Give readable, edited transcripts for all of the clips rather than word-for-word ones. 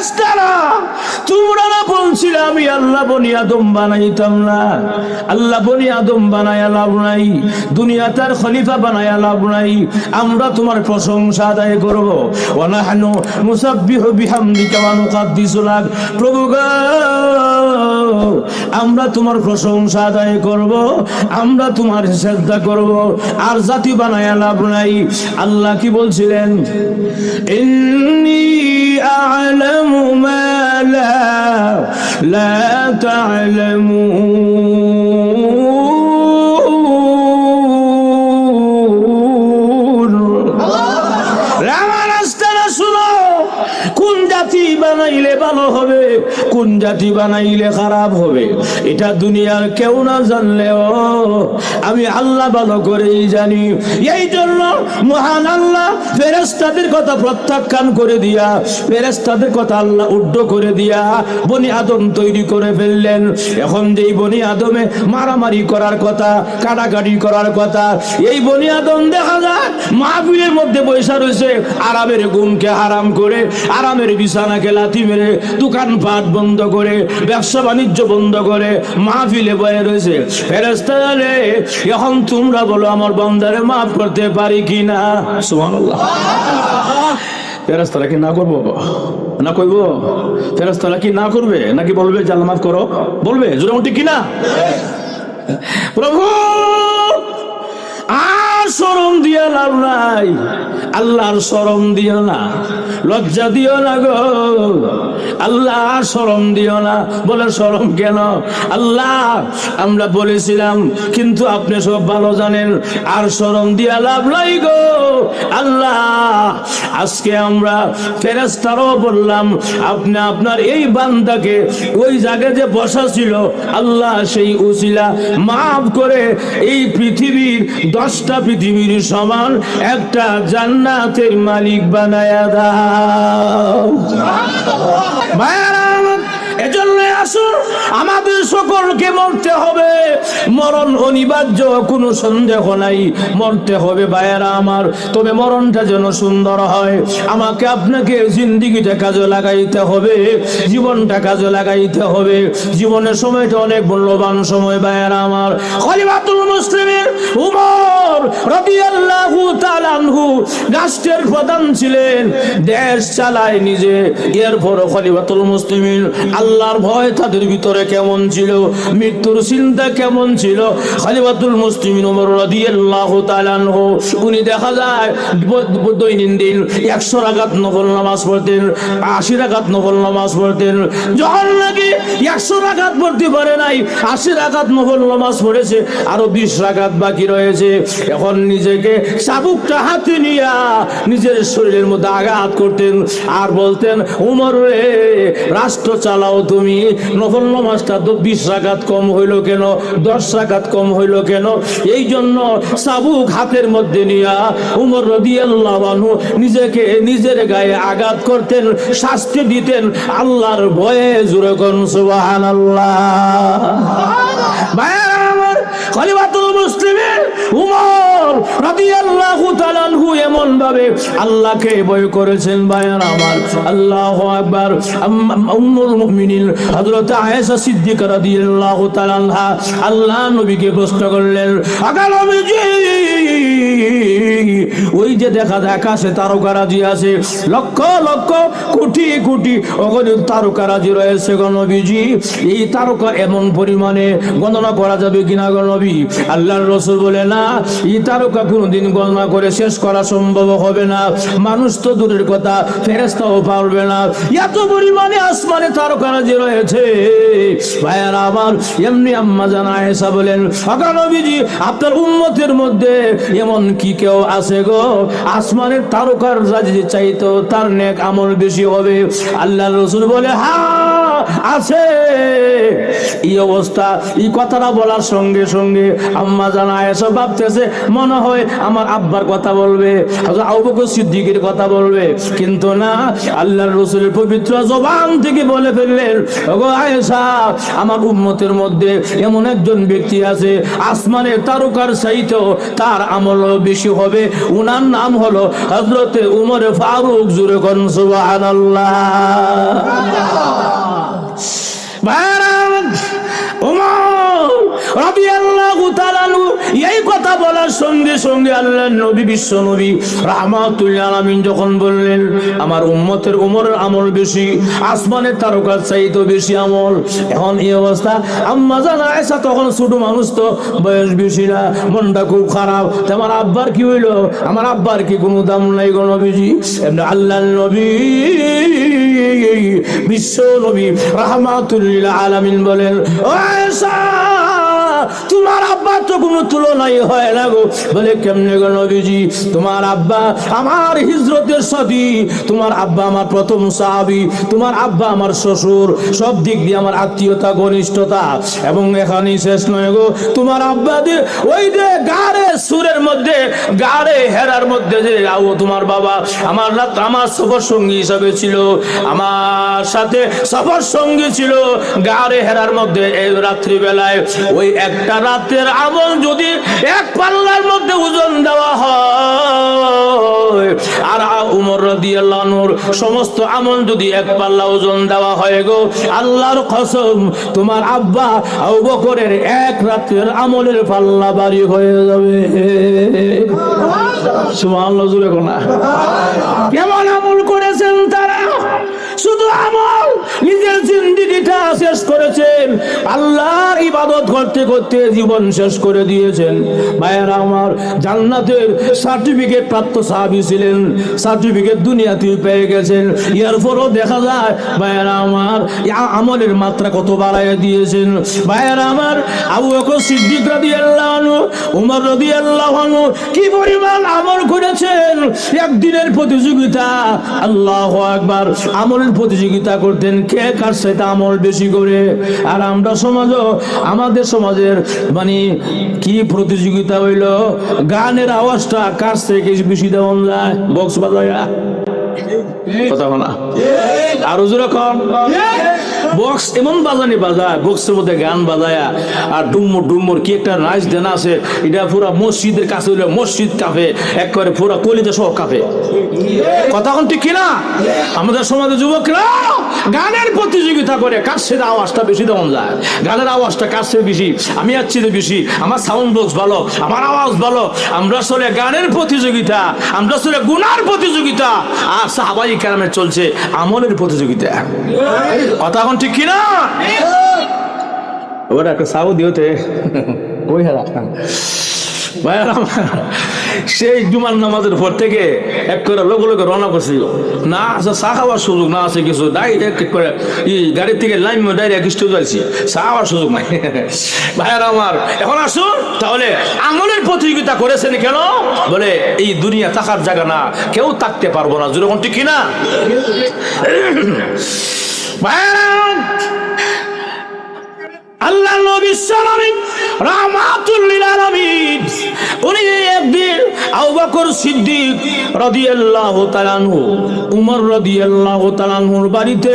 ফেরেশতারা তোমরা না বলছিলে আমি আল্লাহ বনি আদম বানাইতাম না? আল্লাহ বনি আদম বানায়া লাভ নাই, দুনিয়া তার খলিফা বানায়া লাভ নাই। আমরা তোমার প্রশংসা আদায় করব। ওয়া নাহনু মুসাব্বিহু বিহামদিকা ওয়া নুকাদ্দিসু লাক। প্রভু গো, আমরা তোমার প্রশংসা আদায় করব, আমরা তোমার সিজদা করব, আর জাতি বানায়া লাভ নাই। আল্লাহ কি বলছিলেন? ইন্নী আ'লামু মা লা তা'লামুন। কোন জাতি বানাইলে ভালো হবে, কোন জাতি বানাইলে খারাপ হবে, এটা দুনিয়ার কেউ না জানলেও আমি আল্লাহ ভালো করেই জানি। এই জন্য মহান আল্লাহ ফেরেশতাদের কথা প্রত্যাখ্যান করে দিয়া, ফেরেশতাদের কথা আল্লাহ উদ্ধ করে দিয়া বনি আদম তৈরি করে ফেললেন। এখন যেই বনি আদমে মারামারি করার কথা, কাটাকাটি করার কথা, এই বনি আদম দেখা যায় মাহফিলের মধ্যে বৈশা রয়েছে, আরামের ঘুমকে হারাম করে, আরামের বিছানাকে লাথি মেরে, দোকানপাট বন্ধ করে, ব্যবসা বাণিজ্য বন্ধ করে মাহফিলে বয়ে রয়েছে। ফেরেশতারা এখন তোমরা বলো আমার বান্দারে মাফ করতে পারি কিনা? সুবহানাল্লাহ। ফেরেশতারা কি না করবো? না কইব? ফেরেশতারা কি না করবে নাকি বলবে যে আল্লাহ মাফ করো? বলবে জোরে উঠি কিনা? প্রভু আর শরম দিও লাভ নাই, আল্লাহর শরম দিও না, লজ্জা দিও না গো আল্লাহ, শরম দিও না। বলে শরম কেন? আল্লাহ আমরা বলেছিলাম, কিন্তু আপনি সব ভালো জানেন, আর শরম দিয়া লাভ নাই গো আল্লাহ। আজকে আমরা ফেরেশতারাও বললাম, আপনি আপনার এই বান্দাকে ওই জায়গায় যে বসা ছিল আল্লাহ সেই উসিলা মাফ করে এই পৃথিবীর 10টা পৃথিবীর সমান একটা জান্নাতের মালিক বানায়া দাও। এজন্য আসুন, আমাদের সকলকে মরতে হবে, মরণ অনিবার্য, কোনো সন্দেহ নাই, মরতে হবে ভাইয়েরা আমার। তবে মরণটা যেন সুন্দর হয়। আমাকে আপনাকে জিন্দেগিটা কাজে লাগাইতে হবে, জীবনটা কাজে লাগাইতে হবে। জীবনের সময়টা অনেক মূল্যবান সময় ভাইয়েরা আমার। খলিফাতুল মুসলিমিন উমর রাদিয়াল্লাহু তাআলা আনহু রাষ্ট্রের প্রধান ছিলেন, দেশ চালায় নিজে। এরপর খলিফাতুল মুসলিমিন আল্লাহর ভয় তাদের ভিতরে কেমন ছিল, মৃত্যুর চিন্তা কেমন ছিল। খলিফাতুল মুসলিমিন ওমর রাদিয়াল্লাহু তাআলা আনহু উনি দেখা যায় দৈনন্দিন 100 রাকাত নফল নামাজ পড়তেন, 80 রাকাত নফল নামাজ পড়তেন। যখন নাকি 100 রাকাত পড়তে পারে নাই, 80 রাকাত নফল নামাজ পড়েছে, আরো 20 রাকাত বাকি রয়েছে। এখন নিজেকে চাবুকটা হাতে নিয়া নিজের শরীরের মধ্যে আঘাত করতেন আর বলতেন, উমর রে রাষ্ট্র চালাও তুমি, নফল নামাজটা তো 20 রাকাত কম হইল কেন, 10 রাকাত কম হইল কেন? এই জন্য চাবুক হাতের মধ্যে নিয়া উমর রাদিয়াল্লাহু আনহু নিজেকে নিজের গায়ে আঘাত করতেন, শাস্তি দিতেন আল্লাহর ভয়ে। জোরে কোন সুবহানাল্লাহ। আমার খলিফাতুল মুসলিমিন উমর রাদিয়াল্লাহু তাআলা আনহু এমন ভাবে আল্লাহকে ভয় করেছেন ভাইয়ার আমার। আল্লাহু আকবার। উম্মুল মুমিনিন হযরত আয়েশা সিদ্দিকা রাদিয়াল্লাহু তাআলা আনহা আল্লাহ নবীকে প্রশ্ন করলেন, আগা নবীজি ওই যে দেখা যায় আকাশে তারকারাজি আছে, লক্ষ লক্ষ কোটি কোটি অগণিত তারকারাজি রয়েছে গো নবীজি, এই তারকা এমন পরিমাণে গণনা করা যাবে কিনা গো নবী? আল্লাহর রাসূল বলে, না, এই তারকা কোনদিন গণনা করে শেষ করা সম্ভব হবে না। মানুষ তো দূরের কথা, ফেরেশতাও পারবে না, এত পরিমাণে আসমানে তারকারাজি রয়েছে ভাইয়ারা আমার। এমনি আম্মা জান আয়েশা বলেন, আগা নবীজি আপনার উম্মতের মধ্যে এমন কি কেউ আছে গো আসমানের তারকার রাজি চাইতো তার নেক আমল বেশি হবে? আল্লাহর রাসূল বলে, হ্যাঁ আছে। এই অবস্থা, এই কথাটা বলার সঙ্গে সঙ্গে আম্মা জান আয়েশা ভাবতেছে মনে হয় আমার আব্বার কথা বলবে, হযরত আবু বকর সিদ্দিকের কথা বলবে, কিন্তু না, আল্লাহর রাসূলের পবিত্র জবান থেকে বলে ফেললেন, ওগো আয়েশা, আমার উম্মতের মধ্যে এমন একজন ব্যক্তি আছে আসমানের তারকার চাইতেও তার আমল বেশি হবে, উনার নাম হলো হযরতে উমর ফারুক। জোরে কোন সুবহানাল্লাহ। উমর রাদিয়াল্লাহু তাআলা এই কথা বলার সঙ্গে সঙ্গে আল্লাহর নবী, বিশ্ব নবী রাহমাতুল আলামিন যখন বললেন আমার উম্মতের উমরের আমল বেশি, আসমানের তারকার চাইতেও বেশি আমল। এখন এই অবস্থা, আম্মা জান আয়েশা তখন ছোট মানুষ, তো বয়স বেশি না, মনটা খুব খারাপ। আমার আব্বার কি হইলো, আমার আব্বার কি কোনো দাম নাই গো নবীজি? এমনি আল্লাহর নবী, বিশ্ব নবী রাহমাতুল আলামিন বলেন, ও আয়েশা, তোমার আব্বার তো কোনো তুলনাই হয় না গো। বলে কেমনে গো নবীজি? তোমার আব্বা আমার হিজরতের সাথী, তোমার আব্বা আমার প্রথম সাহাবী, তোমার আব্বা আমার শ্বশুর, সব দিক দিয়ে আমার আত্মীয়তা ঘনিষ্ঠতা। এবং এখানেই শেষ নয় গো, তোমার আব্বাদের ওই যে গাড়ে সুরের মধ্যে, গাড়ে হেরার মধ্যে যে তোমার বাবা আমার সফর সঙ্গী হিসাবে ছিল, আমার সাথে সফর সঙ্গী ছিল গাড়ে হেরার মধ্যে। এই রাত্রিবেলায় ওই একটা রাতের আমল যদি এক পাল্লার মধ্যে ওজন দেওয়া হয়, আর উমর রাদিয়াল্লাহু আনহুর সমস্ত আমল যদি এক পাল্লা ওজন দেওয়া হয় গো, আল্লাহর কসম, তোমার আব্বা আবু বকরের এক রাতের আমলের পাল্লা ভারী হয়ে যাবে। সুবহানাল্লাহ। জোরে কোনা। কেমন আমল করেছেন তারা? শুধু আমল, নিজের জিন্দেগিটা শেষ করেছেন, আল্লাহর ইবাদত করতে করতে জীবন শেষ করে দিয়েছেন। ভাইয়েরা আমার, জান্নাতের সার্টিফিকেট প্রাপ্ত সাহাবী ছিলেন, সার্টিফিকেট দুনিয়াতে পেয়ে গেছেন। এরপরও দেখা যায় ভাইয়েরা আমার, আমলের মাত্রা কত বাড়াইয়া দিয়েছেন। ভাইয়েরা আমার, আবু বকর সিদ্দিক রাদিয়াল্লাহু আনহু, উমর রাদিয়াল্লাহু আনহু কি পরিমাণ আমল করেছেন। একদিনের প্রতিযোগিতা, আল্লাহু আকবার, আমলের প্রতিযোগিতা করতেন, কে কার সাথে আমল বেশি করে। আর আমরা সমাজও, আমাদের সমাজের মানে কি প্রতিযোগিতা হইল, গানের আওয়াজটা কার থেকে বেশি দেওয়া যায়, বক্স বাজায়া কথা বলা, আরো যেরকম বক্স এমন বাজানি বাজায়, বক্সের মধ্যে গান বাজায়া, আর ডুম্মুর ডুম্মুর কি একটা নাচ দেনা আছে, এটা পুরা মসজিদের কাছে হইলে মসজিদ কাঁপে, একবারে পুরা কলিজা সহ কাঁপে। কথা কোন ঠিক কিনা? আমাদের সমাজের যুবকরা গানের প্রতিযোগিতা করে, কার সাথে আওয়াজটা বেশি দেওয়া যায়, গানের আওয়াজটা কার সাথে বেশি, আমি আর চেয়ে বেশি, আমার সাউন্ড বক্স ভালো, আমার আওয়াজ ভালো। আমরা চলে গানের প্রতিযোগিতা, আমরা চলে গুনার প্রতিযোগিতা, আর সাহাবায়ে কেরামের চলছে আমলের প্রতিযোগিতা। কথা কোন ঠিক কিনা? ওরা একটা সাউদি হতে কই হারা সেই জুমার নামাজের পর থেকে এক করে লোকে লোকে রওনা করছিল, না আছে চা খাওয়ার সুযোগ, না আছে কিছু, ডাইরেক্ট করে গাড়ির থেকে লাইন ডাইরেক্ট স্টেজ যাচ্ছি, চা খাওয়ার সুযোগ নাই। ভাইয়ারা আমার, এখন আসুন তাহলে আমলের প্রতিযোগিতা করেছেন কেন? বলে এই দুনিয়া থাকার জায়গা না, কেউ থাকতে পারবো না। যেরকম ঠিক কিনা? আল্লাহ নবী রাহমাতুল লিল আলামিন, উনি একদিন আবু বকর সিদ্দিক রাদিয়াল্লাহু তাআলা আনহু, উমর রাদিয়াল্লাহু তাআলা আনহুর বাড়িতে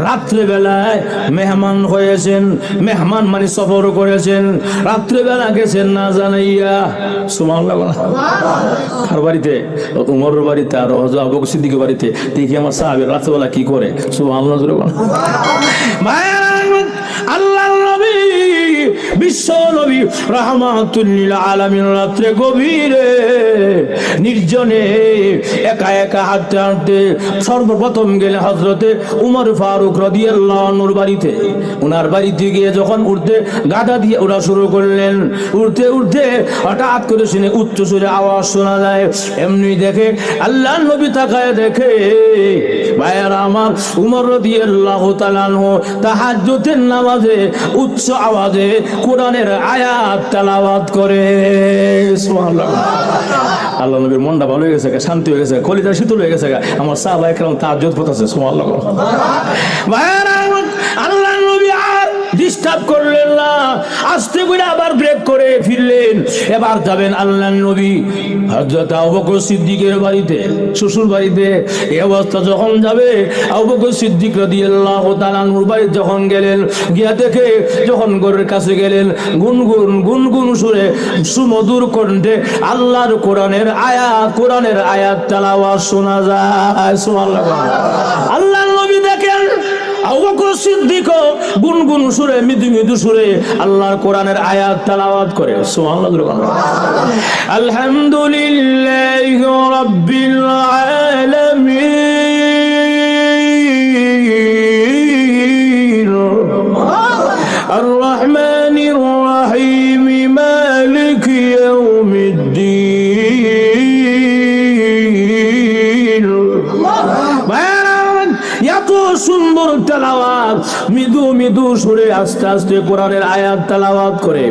রাত্রে বেলায় মেহমান হয়েছেন। মেহমান মানে সফর করেছেন, রাত্রে বেলা গেছেন না জানাইয়া। সুবহানাল্লাহ। কার বাড়িতে? উমরের বাড়িতে। আর আবু বকর সিদ্দিকের বাড়িতে। দেখি আমার সাহাবী রাত্রে বেলা কি করে। সুবহানাল্লাহ। আল্লাহ নবী, বিশ্ব নবী রাহমাতুল লিল আলামিন রাত্রে গভীরে নির্জনে একা একা হাঁটতে হাঁটতে সর্বপ্রথম গেলে হযরতে উমর ফারুক রাদিয়াল্লাহু আনহুর বাড়িতে। ওনার বাড়িতে গিয়ে যখন উঠতে গাদা দিয়ে ওঠা শুরু করলেন, উঠতে উঠতে হঠাৎ করে শুনে উচ্চ সুরে আওয়াজ শোনা যায়। এমনি দেখে আল্লাহ নবী তাকায় দেখে, ভাইয়ারা আমার, উমর রাদিয়াল্লাহু তাআলা আনহু তাহাজ্জুদের নামাজে উচ্চ আওয়াজে কোরআনের আয়াত তেলাওয়াত করে। সুবহানাল্লাহ। আল্লাহ নবীর মনটা ভালো হয়ে গেছে, শান্তি হয়ে গেছে, কলিজা শীতল হয়ে গেছে। আমার সাহাবায়ে কেরাম তাহাজ্জুদ পড়তেছে। সুবহানাল্লাহ। ভাইরা আল্লাহ নবী আর ডিস্টার্ব করলেন না, আস্তে করে আবার ব্রেক করে ফিরলেন। এবার যাবেন আল্লাহ নবী হযরত আবু বকর সিদ্দিকের বাড়িতে, শ্বশুর বাড়িতে। এই অবস্থা যখন যাবে, আবু বকর সিদ্দিক রাদিয়াল্লাহু তাআলা আনহুর বাড়িতে যখন গেলেন, গিয়া দেখে যখন ঘরের কাছে গেলেন, গুনগুন সুরে সুমধুর কণ্ঠে আল্লাহর কোরআনের আয়াত তেলাওয়াত শোনা যায়। সুবহানাল্লাহ। আল্লাহ নবী দেখেন আবু বকর সিদ্দিক গুনগুন সুরে, মৃদু সুরে আল্লাহর কোরআনের আয়াত তেলাওয়াত করে। সুবহানাল্লাহ। আলহামদুলিল্লাহি রাব্বিল আলামিন আর রহমানির রহিম মালিকি ইয়াউমিদ্দিন। এত সুন্দর তেলাওয়াত, মৃদু সুরে আস্তে আস্তে কোরআনের আয়াত তেলাওয়াত করে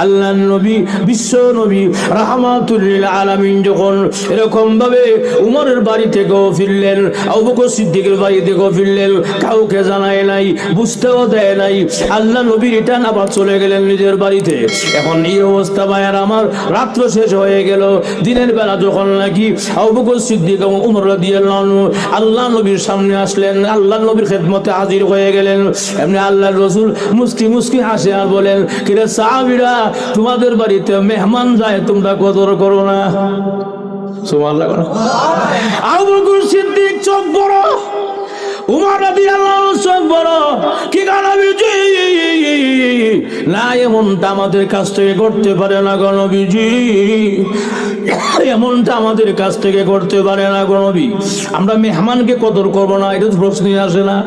আল্লাহ নবী, বিশ্ব নবী রাহমাতুল লিল আলামিন যখন এরকম ভাবে উমরের বাড়ি থেকেও ফিরলেন, আবু বকর সিদ্দিকের বাড়ি থেকেও ফিরলেন, কাউকে জানায় নাই, বুঝতেও দেয় নাই। আল্লাহ নবী রিটার্ন আবার চলে গেলেন নিজের বাড়িতে। এখন এই অবস্থা ভাইয়ার আমার, রাত্র শেষ হয়ে গেল। দিনের বেলা যখন নাকি আবু বকর সিদ্দিক এবং উমর রাদিয়াল্লাহু আনহু আল্লাহ নবীর সামনে আসলেন, আল্লাহ নবীর খেদমতে হাজির হয়ে গেলেন, এমনি আল্লাহর রাসূল মুস্কি হাসে আর বলেন, কিরে সাহাবীরা, তোমাদের বাড়িতে মেহমান যায়, তোমরা কদর করো না। সুবহানাল্লাহ। আবু বকর সিদ্দিক চোখ বড়, উমর রাদিয়াল্লাহু আনহু চোখ বড়। কি নবীজি, না এমনটা আমাদের কাছ থেকে করতে পারে না গো নবীজি, এমনটা আমাদের কাছ থেকে করতে পারে না গো নবী। আমরা মেহমানকে কদর করব না, এটা তো প্রশ্নই আসে না।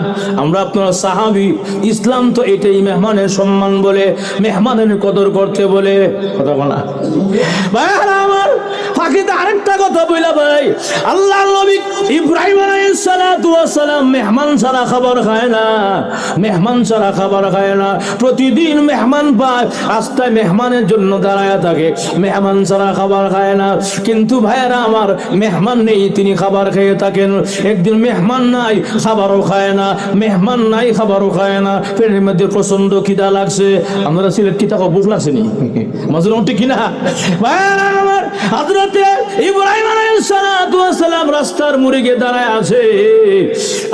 আমরা আপনারা সাহাবী, ইসলাম তো এটাই মেহমানের সম্মান বলে, মেহমানের কদর করতে বলে। কথা বলা ভাইরা আমার, ফাঁকিতে আরেকটা কথা বইলা ভাই, আল্লাহ নবী ইব্রাহিম আলাইহিস সালাতু ওয়াস সালাম মেহমান ছাড়া খাবার খায় না, মেহমান ছাড়া খাবার খায় না। প্রতিদিন মেহমান পায়, রাস্তায় মেহমানের জন্য দাঁড়ায় থাকে, মেহমান ছাড়া খাবার খায় না। কিন্তু ভাইয়েরা আমার, মেহমান নেই, তিনি খাবার খেয়ে থাকেন। একদিন মেহমান নাই, খাবারও খায় না, মেহমান নাই, খাবারও খায় না। পেটের মধ্যে প্রচন্ড খিদা লাগছে। আমরা সিলেট কি তাকে বুঝ লাগছেনি মজুরটি কিনা ভাইয়েরা আমার, হযরতে ইব্রাহিম আলাইহিস সালাতু ওয়াস সালাম রাস্তার মোড়ে গিয়ে দাঁড়ায় আছে।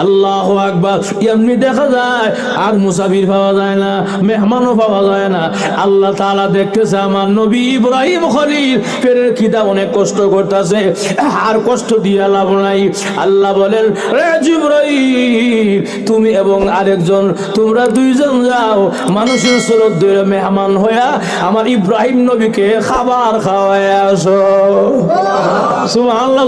আল্লাহু আকবার। এমনি দেখা যায় আর মুসাফির পাওয়া যায় না, মেহমানও পাওয়া যায় না। আল্লাহ তাআলা দেখতেছে আমার নবী ইব্রাহিম খলিল পেটের খিদা অনেক কষ্ট করতেছে, আর কষ্ট দিয়ে লাভ নাই। আল্লাহ বলেন, রে জিবরাইল, তুমি এবং আরেকজন, তোমরা দুইজন যাও, মানুষের সুরত ধরে মেহমান হইয়া আমার ইব্রাহিম নবীকে খাবার খাওয়ায় আসো। সুবহানাল্লাহ।